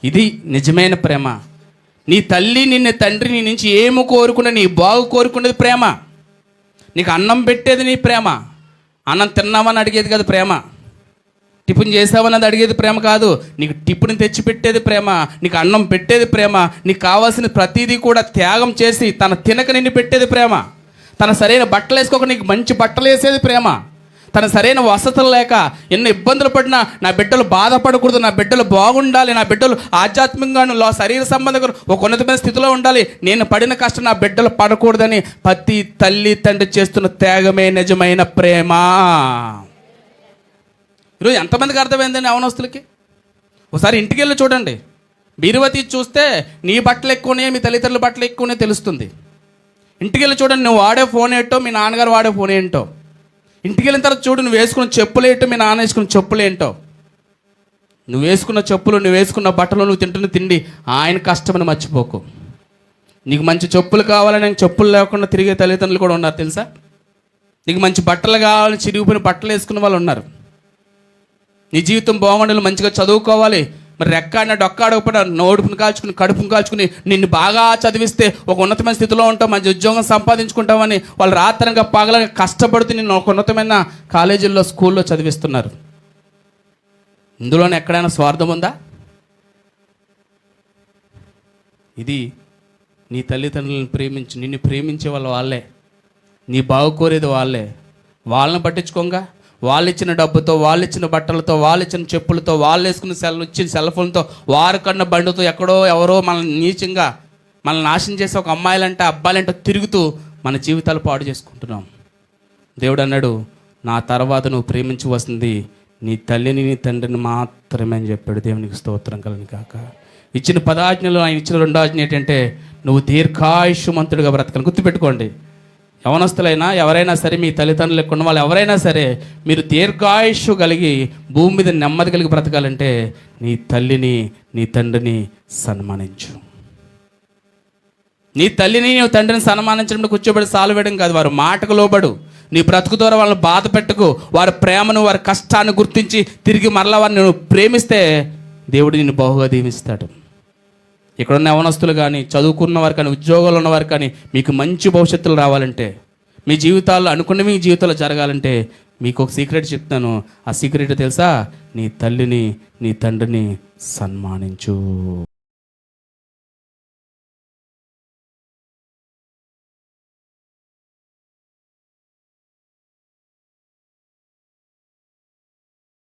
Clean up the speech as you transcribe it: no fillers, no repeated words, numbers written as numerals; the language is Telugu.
ఇది నిజమైన ప్రేమ. నీ తల్లి నిన్ను తండ్రి నీ నుంచి ఏమి కోరుకున్నా, నీ బాగు కోరుకునేది ప్రేమ. నీకు అన్నం పెట్టేది నీ ప్రేమ. అన్నం తిన్నావని అడిగేది కాదు ప్రేమ. టిఫిన్ చేసావన్నది అడిగేది ప్రేమ కాదు. నీకు టిఫిన్ తెచ్చి పెట్టేది ప్రేమ. నీకు అన్నం పెట్టేది ప్రేమ. నీకు కావాల్సిన ప్రతిదీ కూడా త్యాగం చేసి తన తినక నిన్ను పెట్టేది ప్రేమ. తన సరైన బట్టలు వేసుకోక నీకు మంచి బట్టలు వేసేది ప్రేమ. తన సరైన వసతులు లేక ఎన్నో ఇబ్బందులు పడినా నా బిడ్డలు బాధపడకూడదు, నా బిడ్డలు బాగుండాలి, నా బిడ్డలు ఆధ్యాత్మికంగా శరీర సంబంధంగా ఒక ఉన్నతమైన స్థితిలో ఉండాలి, నేను పడిన కష్టం నా బిడ్డలు పడకూడదని ప్రతి తల్లి తండ్రి చేస్తున్న త్యాగమే నిజమైన ప్రేమ. ఈరోజు ఎంతమందికి అర్థమైందండి అవనస్తులకి? ఒకసారి ఇంటికి వెళ్ళి చూడండి. బీరువతి చూస్తే నీ బట్టలు ఎక్కువనే, మీ తల్లిదండ్రుల బట్టలు ఎక్కువనే తెలుస్తుంది. ఇంటికి వెళ్ళి చూడండి, నువ్వు వాడే ఫోన్ ఏంటో, మీ నాన్నగారు వాడే ఫోన్ ఏంటో. ఇంటికి వెళ్ళిన తర్వాత చూడు, నువ్వు వేసుకున్న చెప్పులు ఏంటో, మీ నాన్న వేసుకున్న చెప్పులు ఏంటో. నువ్వు వేసుకున్న చెప్పులు, నువ్వు వేసుకున్న బట్టలు, నువ్వు తింటున్న తిండి ఆయన కష్టమని మర్చిపోకు. నీకు మంచి చెప్పులు కావాలని చెప్పులు లేకుండా తిరిగే తల్లిదండ్రులు కూడా ఉన్నారు తెలుసా? నీకు మంచి బట్టలు కావాలని చిరిగిపోయిన బట్టలు వేసుకున్న వాళ్ళు ఉన్నారు. నీ జీవితం బాగుండాలి, మంచిగా చదువుకోవాలి, మరి రెక్కాడిన డొక్కాడకపోయినా నోడుపుని కాల్చుకుని కడుపుని కాల్చుకుని నిన్ను బాగా చదివిస్తే ఒక ఉన్నతమైన స్థితిలో ఉంటావు, మంచి ఉద్యోగం సంపాదించుకుంటామని వాళ్ళు రాత్రంగా పగలగా కష్టపడుతూ నిన్ను ఒక ఉన్నతమైన కాలేజీల్లో స్కూల్లో చదివిస్తున్నారు. ఇందులోనే ఎక్కడైనా స్వార్థం ఉందా? ఇది నీ తల్లిదండ్రులను ప్రేమించి నిన్ను ప్రేమించే వాళ్ళే, నీ బాగు కోరేది వాళ్ళే. వాళ్ళని పట్టించుకోగా వాళ్ళు ఇచ్చిన డబ్బుతో, వాళ్ళు ఇచ్చిన బట్టలతో, వాళ్ళు ఇచ్చిన చెప్పులతో, వాళ్ళు వేసుకున్న ఇచ్చిన సెల్ ఫోన్తో, వారు కన్న బండితో ఎక్కడో ఎవరో మనల్ని నీచంగా మనల్ని నాశనం చేసే ఒక అమ్మాయిలంటే అబ్బాయిలంటే తిరుగుతూ మన జీవితాలు పాడు చేసుకుంటున్నాం. దేవుడు అన్నాడు, నా తర్వాత నువ్వు ప్రేమించవలసింది నీ తల్లిని నీ తండ్రిని మాత్రమే అని చెప్పాడు. దేవునికి స్తోత్రం కలుగును గాక. ఇచ్చిన 10 ఆజ్ఞలు ఆయన ఇచ్చిన 2వ ఆజ్ఞ ఏంటంటే నువ్వు దీర్ఘాయుష్మంతుడిగా బ్రతకాలి. గుర్తుపెట్టుకోండి, యవనస్తులైనా ఎవరైనా సరే, మీ తల్లిదండ్రులు ఎక్కువ ఉన్న వాళ్ళు ఎవరైనా సరే, మీరు దీర్ఘాయుష్షు కలిగి భూమి మీద నెమ్మది కలిగి బ్రతకాలంటే నీ తల్లిని నీ తండ్రిని సన్మానించు. నీ తల్లిని నీ తండ్రిని సన్మానించడం కూర్చోబెట్టి సాలు వేయడం కాదు. వారు మాటకు లోబడు. నీ బ్రతుకు ద్వారా వాళ్ళని బాధ పెట్టుకు. వారి ప్రేమను, వారి కష్టాన్ని గుర్తించి తిరిగి మరలా వారిని నువ్వు ప్రేమిస్తే దేవుడు నిన్ను బహుగా దీవిస్తాడు. ఇక్కడున్న యవనస్తులు కానీ, చదువుకున్న వారు కానీ, ఉద్యోగాలు ఉన్నవారు కానీ మీకు మంచి భవిష్యత్తులు రావాలంటే, మీ జీవితాల్లో అనుకున్నవి మీ జీవితాల్లో జరగాలంటే మీకు ఒక సీక్రెట్ చెప్తాను. ఆ సీక్రెట్ తెలుసా? నీ తల్లిని నీ తండ్రిని సన్మానించు.